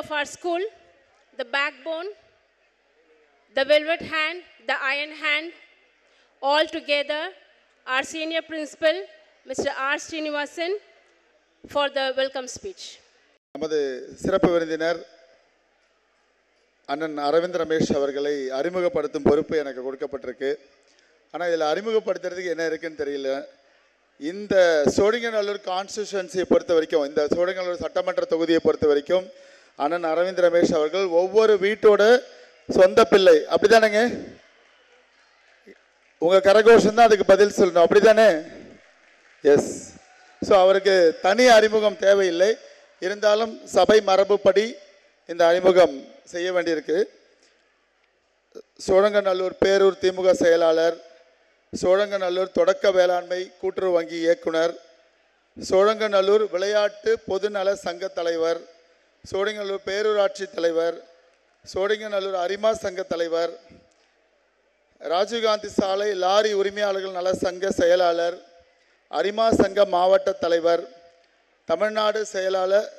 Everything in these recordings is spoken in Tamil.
of our school, the backbone, the velvet hand, the iron hand, all together, our senior principal, Mr. R. Srinivasan, for the welcome speech. நமது சிறப்பு விருந்தினர் அண்ணன் அரவிந்த் ரமேஷ் அவர்களை அறிமுகப்படுத்தும் பொறுப்பு எனக்கு கொடுக்கப்பட்டிருக்கு. ஆனால் இதில் அறிமுகப்படுத்துறதுக்கு என்ன இருக்குன்னு தெரியல. இந்த சோழிங்கநல்லூர் கான்ஸ்டியூஷன்சியை பொறுத்த வரைக்கும், இந்த சோழிங்கநல்லூர் சட்டமன்ற தொகுதியை பொறுத்த வரைக்கும் அண்ணன் அரவிந்த் ரமேஷ் அவர்கள் ஒவ்வொரு வீட்டோட சொந்த பிள்ளை. அப்படிதானேங்க? உங்கள் கரகோஷம் தான் அதுக்கு பதில் சொல்லணும். அப்படிதானே? எஸ். ஸோ அவருக்கு தனி அறிமுகம் தேவையில்லை. இருந்தாலும் சபை மரபுப்படி இந்த அறிமுகம் செய்ய வேண்டியிருக்கு. சோழங்கநல்லூர் பேரூர் திமுக செயலாளர், சோழங்கநல்லூர் தொடக்க வேளாண்மை கூட்டுறவு வங்கி இயக்குனர், சோழங்கநல்லூர் விளையாட்டு பொதுநல சங்க தலைவர், சோழிங்கநல்லூர் பேரூராட்சி தலைவர், சோழிங்கநல்லூர் அரிமா சங்க தலைவர், ராஜீவ்காந்தி சாலை லாரி உரிமையாளர்கள் நல சங்க செயலாளர், அரிமா சங்க மாவட்ட தலைவர், தமிழ்நாடு செயலாளர்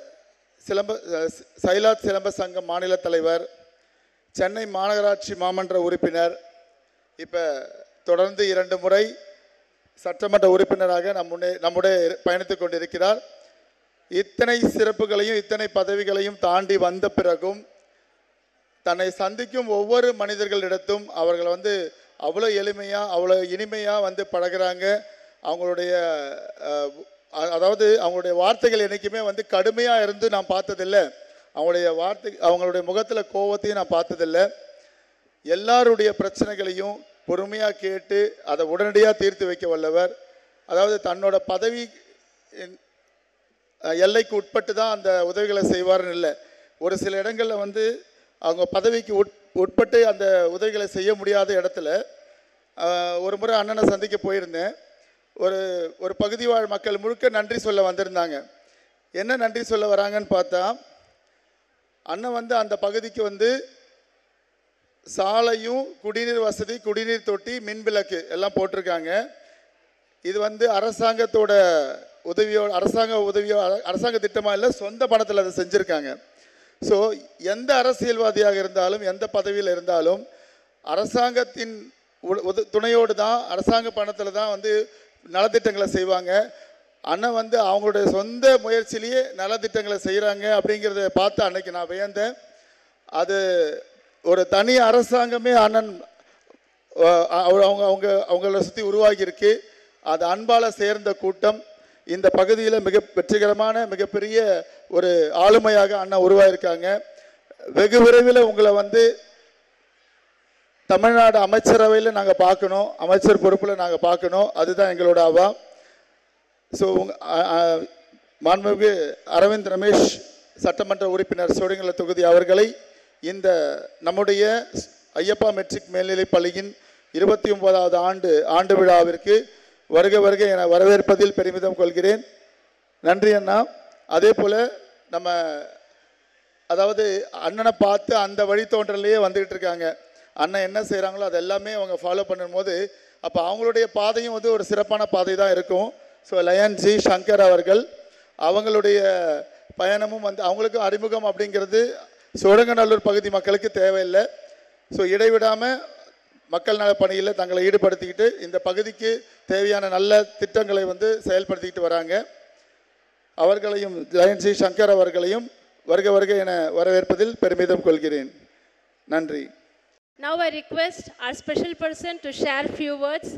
சைலாத் சிலம்ப சங்க மாநில தலைவர், சென்னை மாநகராட்சி மாமன்ற உறுப்பினர், இப்போ தொடர்ந்து 2 முறை சட்டமன்ற உறுப்பினராக நம்முடைய பயணித்து கொண்டிருக்கிறார். இத்தனை சிறப்புகளையும் இத்தனை பதவிகளையும் தாண்டி வந்த பிறகும் தன்னை சந்திக்கும் ஒவ்வொரு மனிதர்களிடத்தும் அவர்கள் அவ்வளோ எளிமையாக அவ்வளோ இனிமையாக பழகிறாங்க. அவங்களுடைய அதாவது அவங்களுடைய வார்த்தைகள் என்றைக்குமே கடுமையாக இருந்து நான் பார்த்ததில்லை. அவங்களுடைய முகத்தில் கோபத்தையும் நான் பார்த்ததில்லை. எல்லாருடைய பிரச்சனைகளையும் பொறுமையாக கேட்டு அதை உடனடியாக தீர்த்து வைக்க வல்லவர். அதாவது தன்னோட பதவி எல்லைக்கு உட்பட்டு தான் அந்த உதவிகளை செய்வார்னு இல்லை. ஒரு சில இடங்களில் அவங்க பதவிக்கு உட்பட்டு அந்த உதவிகளை செய்ய முடியாத இடத்துல ஒரு முறை அண்ணனை சந்திக்க போயிருந்தேன். ஒரு பகுதி வாழ் மக்கள் முழுக்க நன்றி சொல்ல வந்திருந்தாங்க. என்ன நன்றி சொல்ல வராங்கன்னு பார்த்தா, அண்ணன் அந்த பகுதிக்கு சாலையும் குடிநீர் வசதி, குடிநீர் தொட்டி, மின் விளக்கு எல்லாம் போட்டிருக்காங்க. இது அரசாங்கத்தோட உதவியோட அரசாங்க திட்டமாக இல்லை, சொந்த பணத்தில் அதை செஞ்சுருக்காங்க. ஸோ எந்த அரசியல்வாதியாக இருந்தாலும் எந்த பதவியில் இருந்தாலும் அரசாங்கத்தின் துணையோடு தான், அரசாங்க பணத்தில் தான் நலத்திட்டங்களை செய்வாங்க. அண்ணன் அவங்களுடைய சொந்த முயற்சியிலேயே நலத்திட்டங்களை செய்கிறாங்க. அப்படிங்கிறத பார்த்து அன்னைக்கு நான் வியந்தேன். அது ஒரு தனி அரசாங்கமே அண்ணன் அவங்கள சுற்றி உருவாகியிருக்கு. அது அன்பால் சேர்ந்த கூட்டம். இந்த பகுதியில் மிக வெற்றிகரமான மிகப்பெரிய ஒரு ஆளுமையாக அண்ணன் உருவாயிருக்காங்க. வெகு விரைவில் உங்களை தமிழ்நாடு அமைச்சரவையில் நாங்கள் பார்க்கணும், அமைச்சர் பொறுப்பில் நாங்கள் பார்க்கணும். அதுதான் எங்களோட ஆவா. ஸோ மாண்புமிகு அரவிந்த் ரமேஷ் சட்டமன்ற உறுப்பினர் சோழிங்கநல்லூர் தொகுதி அவர்களை இந்த நம்முடைய ஐயப்பா மெட்ரிக் மேல்நிலைப் பள்ளியின் 29வது ஆண்டு விழாவிற்கு வருக வருக என வரவேற்பதில் பெருமிதம் கொள்கிறேன். நன்றி அண்ணா. அதே போல் நம்ம அதாவது அண்ணனை பார்த்து அந்த வழித்தோன்றலையே வந்துக்கிட்டு இருக்காங்க. அண்ணன் என்ன செய்கிறாங்களோ அது எல்லாமே அவங்க ஃபாலோ பண்ணும்போது அப்போ அவங்களுடைய பாதையும் ஒரு சிறப்பான பாதை தான் இருக்கும். ஸோ லயன் ஜி சங்கர் அவர்கள் அவங்களுடைய பயணமும் அவங்களுக்கும் அறிமுகம் அப்படிங்கிறது சோழங்கநல்லூர் பகுதி மக்களுக்கு தேவையில்லை. ஸோ இடைவிடாமல் மக்கள் நல பணியில் தங்களை ஈடுபடுத்திக்கிட்டு இந்த பகுதிக்கு தேவையான நல்ல திட்டங்களை செயல்படுத்திக்கிட்டு வராங்க. அவர்களையும் லயன் ஜி சங்கர் அவர்களையும் வருக வருக என வரவேற்பதில் பெருமிதம் கொள்கிறேன். நன்றி. Now I request our special person to share few words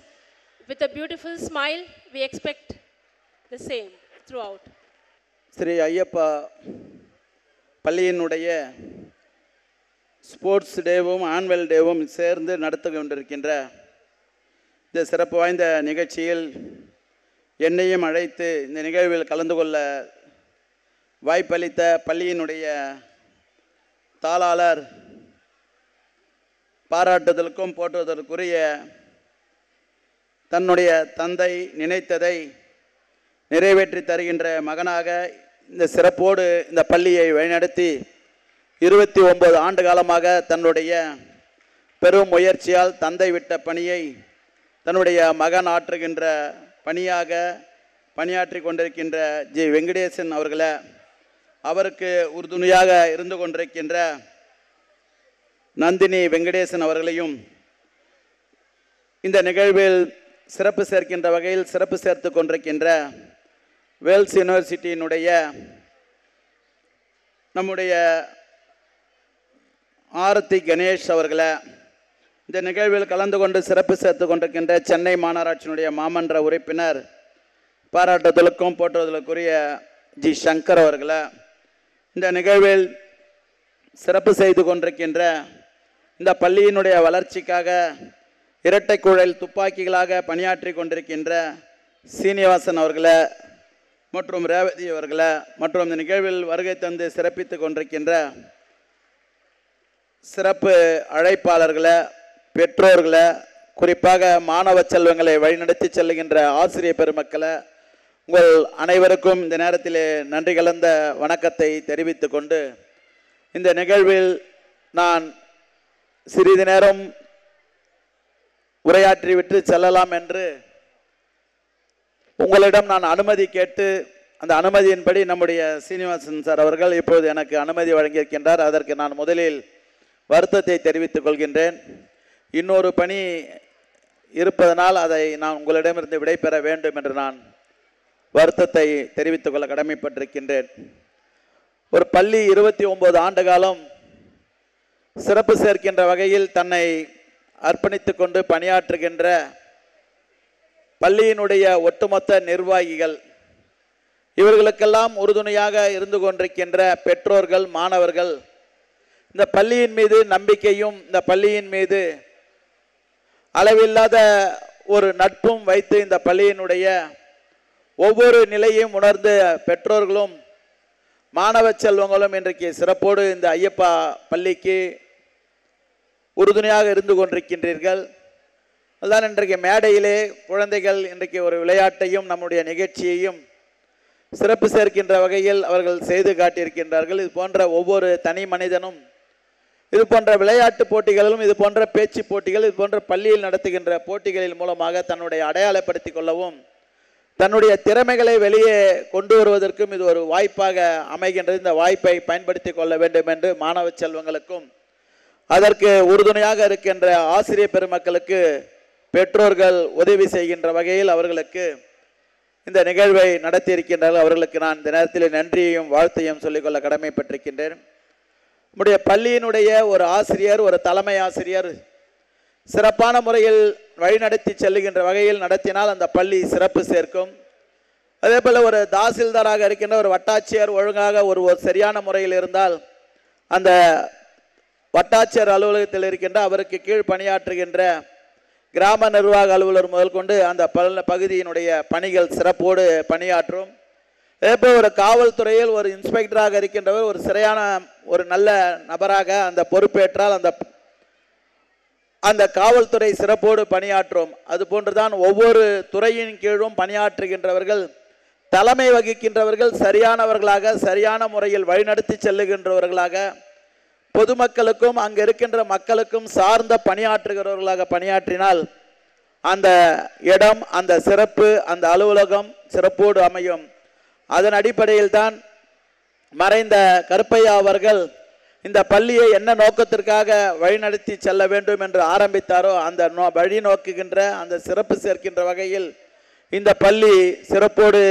with a beautiful smile. We expect the same throughout. Sri Ayyappa பள்ளியினுடைய ஸ்போர்ட்ஸ் டேவும் ஆனுவல் டேவும் சேர்ந்து நடத்தி கொண்டிருக்கின்ற இந்த சிறப்பு வாய்ந்த நிகழ்ச்சியில் என்னையும் அழைத்து இந்த நிகழ்வில் கலந்து கொள்ள வாய்ப்பளித்த பள்ளியினுடைய தாளாளர் பாராட்டுதலுக்கும் போற்றுவதற்குரிய தன்னுடைய தந்தை நினைத்ததை நிறைவேற்றி தருகின்ற மகனாக இந்த சிறப்போடு இந்த பள்ளியை வழிநடத்தி 29 ஆண்டு காலமாக தன்னுடைய பெரும் முயற்சியால் தந்தை விட்ட பணியை தன்னுடைய மகன் ஆற்றுகின்ற பணியாக பணியாற்றி கொண்டிருக்கின்ற ஜி வெங்கடேசன் அவர்களை அவருக்கு உறுதுணையாக இருந்து கொண்டிருக்கின்ற நந்தினி வெங்கடேசன் அவர்களையும் இந்த நிகழ்வில் சிறப்பு சேர்க்கின்ற வகையில் சிறப்பு சேர்த்து கொண்டிருக்கின்ற வேல்ஸ் யூனிவர்சிட்டியினுடைய நம்முடைய ஆரத்தி கணேஷ் அவர்களை, இந்த நிகழ்வில் கலந்து கொண்டு சிறப்பு சேர்த்து கொண்டிருக்கின்ற சென்னை மாநகராட்சியினுடைய மாமன்ற உறுப்பினர் பாராட்டுதலுக்கும் போற்றுவதற்குரிய ஜி சங்கர் அவர்களை, இந்த நிகழ்வில் சிறப்பு செய்து கொண்டிருக்கின்ற இந்த பள்ளியினுடைய வளர்ச்சிக்காக இரட்டை குழல் துப்பாக்கிகளாக பணியாற்றி கொண்டிருக்கின்ற சீனிவாசன் அவர்களை மற்றும் ரேவதி அவர்களை மற்றும் இந்த நிகழ்வில் வருகை தந்து சிறப்பித்து கொண்டிருக்கின்ற சிறப்பு அழைப்பாளர்களை, பெற்றோர்களை, குறிப்பாக மாணவ செல்வங்களை வழிநடத்தி செல்லுகின்ற ஆசிரியர் பெருமக்களை, உங்கள் அனைவருக்கும் இந்த நேரத்தில் நன்றி கலந்த வணக்கத்தை தெரிவித்து கொண்டு இந்த நிகழ்வில் நான் சிறிது நேரம் உரையாற்றிவிட்டு செல்லலாம் என்று உங்களிடம் நான் அனுமதி கேட்டு அந்த அனுமதியின்படி நம்முடைய சீனிவாசன் சார் அவர்கள் இப்போது எனக்கு அனுமதி வழங்கியிருக்கின்றார். அதற்கு நான் முதலில் வருத்தத்தை தெரிவித்துக் கொள்கின்றேன். இன்னொரு பணி இருப்பதனால் அதை நான் உங்களிடமிருந்து விடைபெற வேண்டும் என்று நான் வருத்தத்தை தெரிவித்துக் கொள்ள கடமைப்பட்டிருக்கின்றேன். ஒரு பள்ளி 29 ஆண்டு காலம் சிறப்பு சேர்க்கின்ற வகையில் தன்னை அர்ப்பணித்து கொண்டு பணியாற்றுகின்ற பள்ளியினுடைய ஒட்டுமொத்த நிர்வாகிகள், இவர்களுக்கெல்லாம் உறுதுணையாக இருந்து கொண்டிருக்கின்ற பெற்றோர்கள், மாணவர்கள், இந்த பள்ளியின் மீது நம்பிக்கையும் இந்த பள்ளியின் மீது அளவில்லாத ஒரு நட்பும் வைத்து இந்த பள்ளியினுடைய ஒவ்வொரு நிலையும் உணர்ந்து பெற்றோர்களும் மாணவ செல்வங்களும் இன்றைக்கு சிறப்போடு இந்த ஐயப்பா பள்ளிக்கு உறுதுணையாக இருந்து கொண்டிருக்கின்றீர்கள். அதுதான் இன்றைக்கு மேடையிலே குழந்தைகள் இன்றைக்கு ஒரு விளையாட்டையும் நம்முடைய நிகழ்ச்சியையும் சிறப்பு சேர்க்கின்ற வகையில் அவர்கள் செய்து காட்டியிருக்கின்றார்கள். இது போன்ற ஒவ்வொரு தனி மனிதனும் இது போன்ற விளையாட்டு போட்டிகளிலும், இது போன்ற பேச்சு போட்டிகள், இது போன்ற பள்ளியில் நடத்துகின்ற போட்டிகளின் மூலமாக தன்னுடைய அடையாளப்படுத்திக் கொள்ளவும், தன்னுடைய திறமைகளை வெளியே கொண்டு வருவதற்கும் இது ஒரு வாய்ப்பாக அமைகின்றது. இந்த வாய்ப்பை பயன்படுத்தி கொள்ள வேண்டும் என்று மாணவ செல்வங்களுக்கும் அதற்கு உறுதுணையாக இருக்கின்ற ஆசிரியர் பெருமக்களுக்கு பெற்றோர்கள் உதவி செய்கின்ற வகையில் அவர்களுக்கு இந்த நிகழ்வை நடத்தியிருக்கின்றார்கள். அவர்களுக்கு நான் இந்த நேரத்தில் நன்றியையும் வாழ்த்தையும் சொல்லிக்கொள்ள கடமைப்பட்டிருக்கின்றேன். நம்முடைய பள்ளியினுடைய ஒரு ஆசிரியர், ஒரு தலைமை ஆசிரியர் சிறப்பான முறையில் வழிநடத்தி செல்லுகின்ற வகையில் நடத்தினால் அந்த பள்ளி சிறப்பு சேர்க்கும். அதே போல் ஒரு தாசில்தாராக இருக்கின்ற ஒரு வட்டாட்சியர் ஒழுங்காக ஒரு சரியான முறையில் இருந்தால் அந்த வட்டாட்சியர் அலுவலகத்தில் இருக்கின்ற அவருக்கு கீழ் பணியாற்றுகின்ற கிராம நிர்வாக அலுவலர் முதல் கொண்டு அந்த பகுதியினுடைய பணிகள் சிறப்போடு பணியாற்றும். அதேபோல் ஒரு காவல்துறையில் ஒரு இன்ஸ்பெக்டராக இருக்கின்றவர் ஒரு சரியான ஒரு நல்ல நபராக அந்த பொறுப்பேற்றால் அந்த காவல்துறை சிறப்போடு பணியாற்றும். அது போன்றுதான் ஒவ்வொரு துறையின் கீழும் பணியாற்றுகின்றவர்கள், தலைமை வகிக்கின்றவர்கள் சரியானவர்களாக, சரியான முறையில் வழிநடத்தி செல்லுகின்றவர்களாக, பொதுமக்களுக்கும் அங்கே இருக்கின்ற மக்களுக்கும் சார்ந்த பணியாற்றுகிறவர்களாக பணியாற்றினால் அந்த இடம், அந்த சிறப்பு, அந்த அலுவலகம் சிறப்போடு அமையும். அதன் அடிப்படையில் தான் மறைந்த கருப்பையா அவர்கள் இந்த பள்ளியை என்ன நோக்கத்திற்காக வழிநடத்தி செல்ல வேண்டும் என்று ஆரம்பித்தாரோ அந்த வழி நோக்குகின்ற, அந்த சிறப்பு சேர்க்கின்ற வகையில் இந்த பள்ளி சிறப்போடு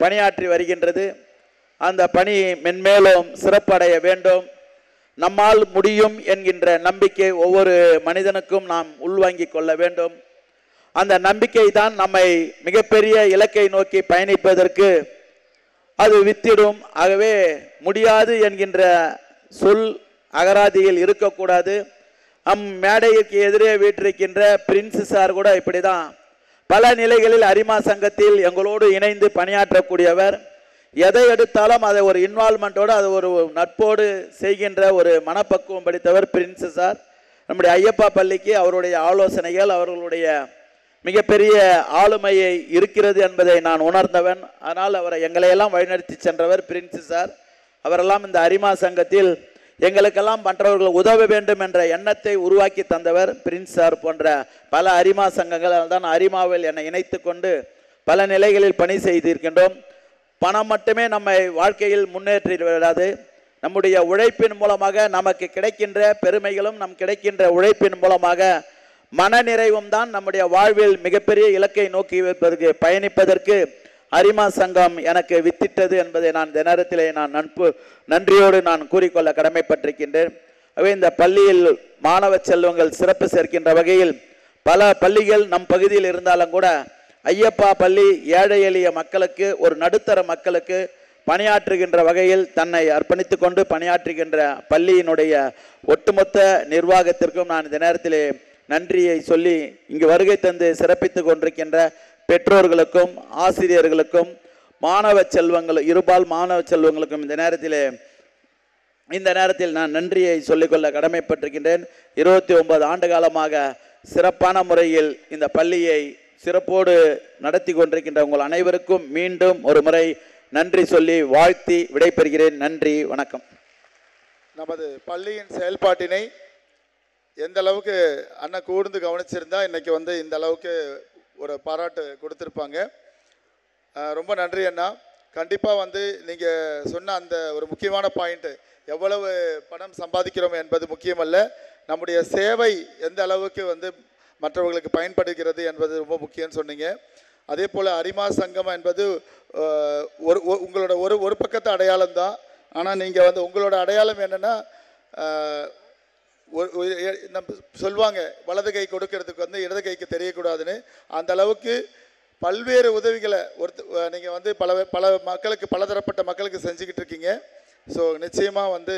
பணியாற்றி வருகின்றது. அந்த பணி மென்மேலும் சிறப்படைய வேண்டும். நம்மால் முடியும் என்கின்ற நம்பிக்கை ஒவ்வொரு மனிதனுக்கும் நாம் உள்வாங்கிக் கொள்ள வேண்டும். அந்த நம்பிக்கை தான் நம்மை மிகப்பெரிய இலக்கை நோக்கி பயணிப்பதற்கு அது வித்திடும். ஆகவே முடியாது என்கின்ற சொல் அகராதியில் இருக்கக்கூடாது. மேடைக்கு எதிரே வீற்றிருக்கின்ற பிரின்ஸ் சார் கூட இப்படி தான் பல நிலைகளில் அரிமா சங்கத்தில் எங்களோடு இணைந்து பணியாற்றக்கூடியவர். எதை எடுத்தாலும் அதை ஒரு இன்வால்மெண்ட்டோடு, அதை ஒரு நட்போடு செய்கின்ற ஒரு மனப்பக்குவம் படித்தவர் பிரின்ஸ் சார். நம்முடைய ஐயப்பா பள்ளிக்கு அவருடைய ஆலோசனைகள், அவர்களுடைய மிகப்பெரிய ஆளுமையை இருக்கிறது என்பதை நான் உணர்ந்தவன். ஆனால் அவரை எங்களையெல்லாம் வழிநடத்தி சென்றவர் பிரின்ஸ் சார். அவரெல்லாம் இந்த அரிமா சங்கத்தில் எங்களுக்கெல்லாம் மற்றவர்கள் உதவ வேண்டும் என்ற எண்ணத்தை உருவாக்கி தந்தவர் பிரின்ஸ் சார். போன்ற பல அரிமா சங்கங்கள் தான் அரிமாவில் என்னை இணைத்து கொண்டு பல நிலைகளில் பணி செய்திருக்கின்றோம். பணம் மட்டுமே நம்மை வாழ்க்கையில் முன்னேற்றி விடாது. நம்முடைய உழைப்பின் மூலமாக நமக்கு கிடைக்கின்ற பெருமைகளும் நம் கிடைக்கின்ற உழைப்பின் மூலமாக மனநிறைவும் தான் நம்முடைய வாழ்வில் மிகப்பெரிய இலக்கை நோக்கி பயணிப்பதற்கு அரிமா சங்கம் எனக்கு வித்திட்டது என்பதை நான் இந்த நேரத்திலே நான் நன்றியோடு நான் கூறிக்கொள்ள கடமைப்பட்டிருக்கின்றேன். அவை இந்த பள்ளியில் மாணவ செல்வங்கள் சிறப்பு சேர்க்கின்ற வகையில் பல பள்ளிகள் நம் பகுதியில் இருந்தாலும் கூட ஐயப்பா பள்ளி ஏழை எளிய மக்களுக்கு, ஒரு நடுத்தர மக்களுக்கு பணியாற்றுகின்ற வகையில் தன்னை அர்ப்பணித்து கொண்டு பணியாற்றுகின்ற பள்ளியினுடைய ஒட்டுமொத்த நிர்வாகத்திற்கும் நான் இந்த நேரத்திலே நன்றியை சொல்லி இங்கு வருகை தந்து சிறப்பித்து கொண்டிருக்கின்ற பெற்றோர்களுக்கும் ஆசிரியர்களுக்கும் மாணவ செல்வங்கள் இருபால் மாணவ செல்வங்களுக்கும் இந்த நேரத்தில் நான் நன்றியை சொல்லிக்கொள்ள கடமைப்பட்டிருக்கின்றேன். 29 ஆண்டு காலமாக சிறப்பான முறையில் இந்த பள்ளியை சிறப்போடு நடத்தி கொண்டிருக்கின்ற உங்கள் அனைவருக்கும் மீண்டும் ஒரு முறை நன்றி சொல்லி வாழ்த்தி விடைபெறுகிறேன். நன்றி, வணக்கம். நமது பள்ளியின் செயல்பாட்டினை எந்த அளவுக்கு அண்ணன் கூர்ந்து கவனிச்சிருந்தா இன்னைக்கு இந்த அளவுக்கு ஒரு பாராட்டு கொடுத்துருப்பாங்க. ரொம்ப நன்றி அண்ணா. கண்டிப்பாக நீங்கள் சொன்ன அந்த ஒரு முக்கியமான பாயிண்ட்டு, எவ்வளவு பணம் சம்பாதிக்கிறோம் என்பது முக்கியமல்ல, நம்முடைய சேவை எந்த அளவுக்கு மற்றவர்களுக்கு பயன்படுகிறது என்பது ரொம்ப முக்கியம்னு சொன்னீங்க. அதே போல் அரிமா சங்கம் என்பது உங்களோட ஒரு பக்கத்து அடையாளம் தான். ஆனால் நீங்கள் உங்களோட அடையாளம் என்னென்னா, நம்ம சொல்லுவாங்க வலது கை கொடுக்கறதுக்கு இடது கைக்கு தெரியக்கூடாதுன்னு. அந்த அளவுக்கு பல்வேறு உதவிகளை நீங்கள் பல மக்களுக்கு, பலதரப்பட்ட மக்களுக்கு செஞ்சுக்கிட்டு இருக்கீங்க. ஸோ நிச்சயமாக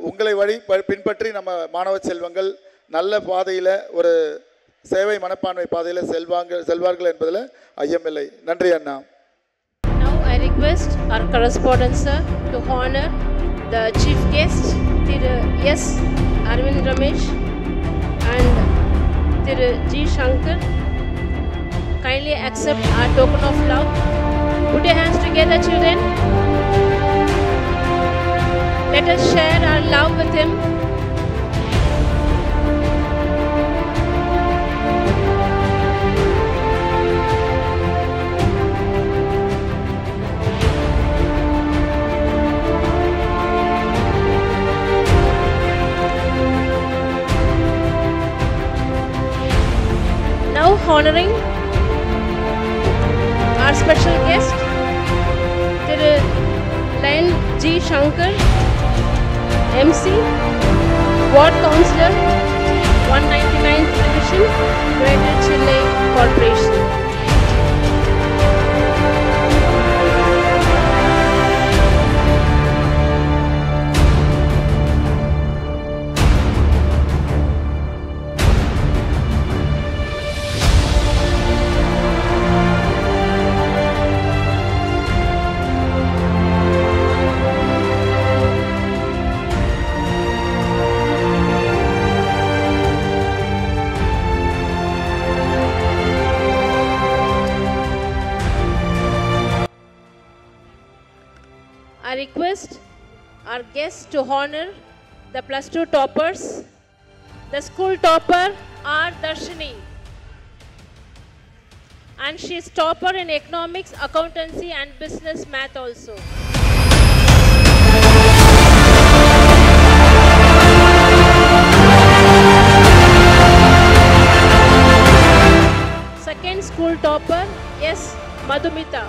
உங்களை பின்பற்றி நம்ம மாணவ செல்வங்கள் நல்ல பாதையில், ஒரு சேவை மனப்பான்மை பாதையில் செல்வார்கள் என்பதில் ஐயமில்லை. நன்றி அண்ணா. Now I request our correspondent sir to honor the chief guest, Thiru S. Arvind Ramesh and Thiru G. Shankar. Kindly accept our token of love. Put your hands together, children. Let us share our love with him. Now honoring our special guest, Thiru Lion G. Shankar, MC, Ward Councillor, 199th Division, Greater Chennai Corporation. I request our guests to honor the +2 toppers. The school topper R. Darshini, and she is topper in economics, accountancy and business math also. Second school topper S. Madhumita.